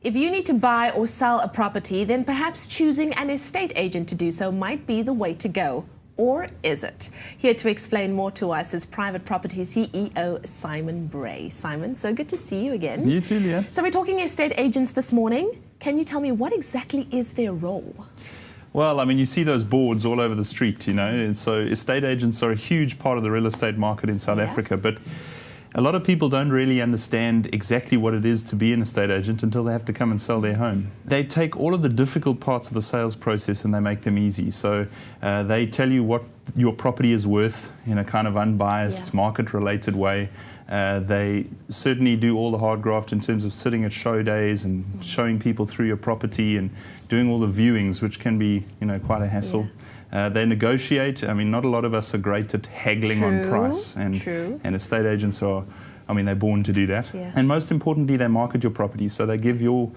If you need to buy or sell a property, then perhaps choosing an estate agent to do so might be the way to go. Or is it? Here to explain more to us is Private Property CEO Simon Bray. Simon, so good to see you again. You too, Leah. So we're talking estate agents this morning. Can you tell me what exactly is their role? Well, I mean, you see those boards all over the street, you know, and so estate agents are a huge part of the real estate market in South Africa, but a lot of people don't really understand exactly what it is to be an estate agent until they have to come and sell their home. They take all of the difficult parts of the sales process and they make them easy. So they tell you what your property is worth in a kind of unbiased, market-related way. They certainly do all the hard graft in terms of sitting at show days and showing people through your property and doing all the viewings, which can be, you know, quite a hassle. They negotiate. I mean, not a lot of us are great at haggling on price, and estate agents are, I mean, they're born to do that. And most importantly, they market your property, so they give your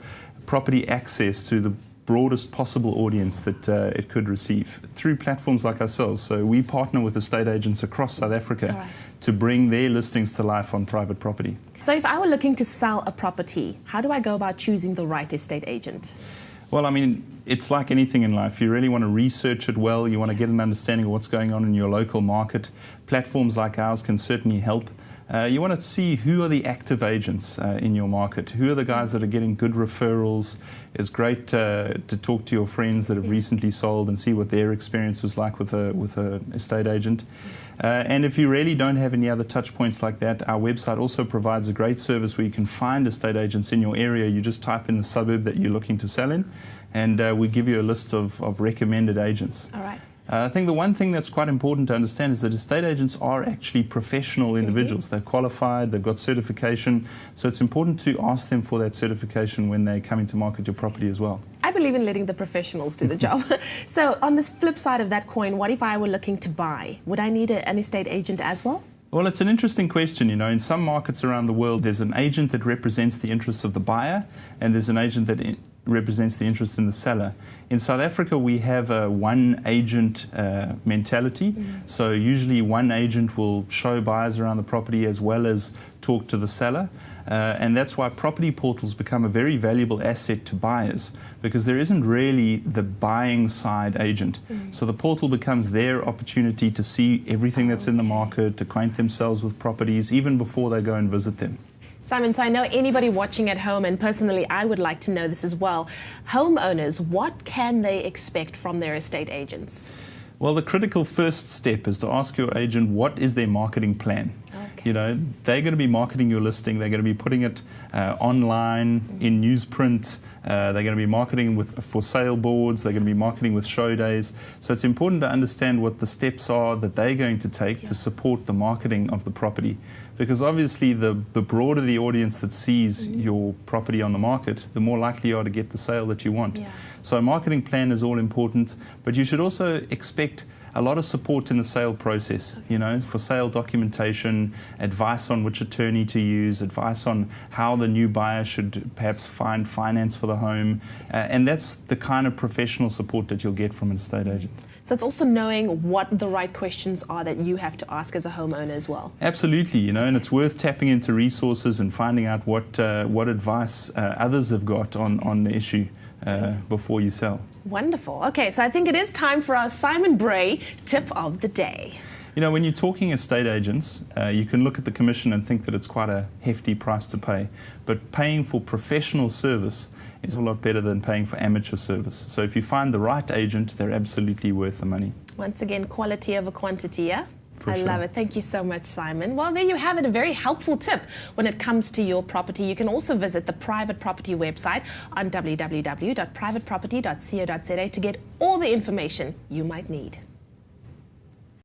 property access to the broadest possible audience that it could receive through platforms like ourselves. So we partner with estate agents across South Africa to bring their listings to life on private property. So if I were looking to sell a property, how do I go about choosing the right estate agent? Well, I mean, it's like anything in life. You really want to research it well. You want to get an understanding of what's going on in your local market. Platforms like ours can certainly help. You want to see who are the active agents in your market. Who are the guys that are getting good referrals? It's great to talk to your friends that have recently sold and see what their experience was like with an estate agent. And if you really don't have any other touch points like that, our website also provides a great service where you can find estate agents in your area. You just type in the suburb that you're looking to sell in, and we give you a list of recommended agents. All right. I think the one thing that's quite important to understand is that estate agents are actually professional individuals. They're qualified, they've got certification, so it's important to ask them for that certification when they're coming to market your property as well. I believe in letting the professionals do the job. So on this flip side of that coin, what if I were looking to buy? Would I need an estate agent as well? Well, it's an interesting question. You know, in some markets around the world, there's an agent that represents the interests of the buyer, and there's an agent that represents the interest in the seller. In South Africa, we have a one agent mentality. So usually one agent will show buyers around the property as well as talk to the seller. And that's why property portals become a very valuable asset to buyers, because there isn't really the buying side agent. So the portal becomes their opportunity to see everything that's in the market, to acquaint themselves with properties even before they go and visit them. Simon, so I know anybody watching at home, and personally I would like to know this as well. Homeowners, what can they expect from their estate agents? Well, the critical first step is to ask your agent what is their marketing plan. You know, they're going to be marketing your listing, they're going to be putting it online, in newsprint, they're going to be marketing with for sale boards, they're going to be marketing with show days. So it's important to understand what the steps are that they're going to take to support the marketing of the property. Because obviously the broader the audience that sees your property on the market, the more likely you are to get the sale that you want. So a marketing plan is all important, but you should also expect a lot of support in the sale process, you know, for sale documentation, advice on which attorney to use, advice on how the new buyer should perhaps find finance for the home. And that's the kind of professional support that you'll get from an estate agent. So it's also knowing what the right questions are that you have to ask as a homeowner as well. Absolutely, you know, and it's worth tapping into resources and finding out what advice others have got on the issue before you sell. Wonderful. Okay, so I think it is time for our Simon Bray tip of the day. You know, when you're talking estate agents, you can look at the commission and think that it's quite a hefty price to pay. But paying for professional service is a lot better than paying for amateur service. So if you find the right agent, they're absolutely worth the money. Once again, quality over quantity, yeah? I love it. Thank you so much, Simon. Well, there you have it, a very helpful tip when it comes to your property. You can also visit the Private Property website on www.privateproperty.co.za to get all the information you might need.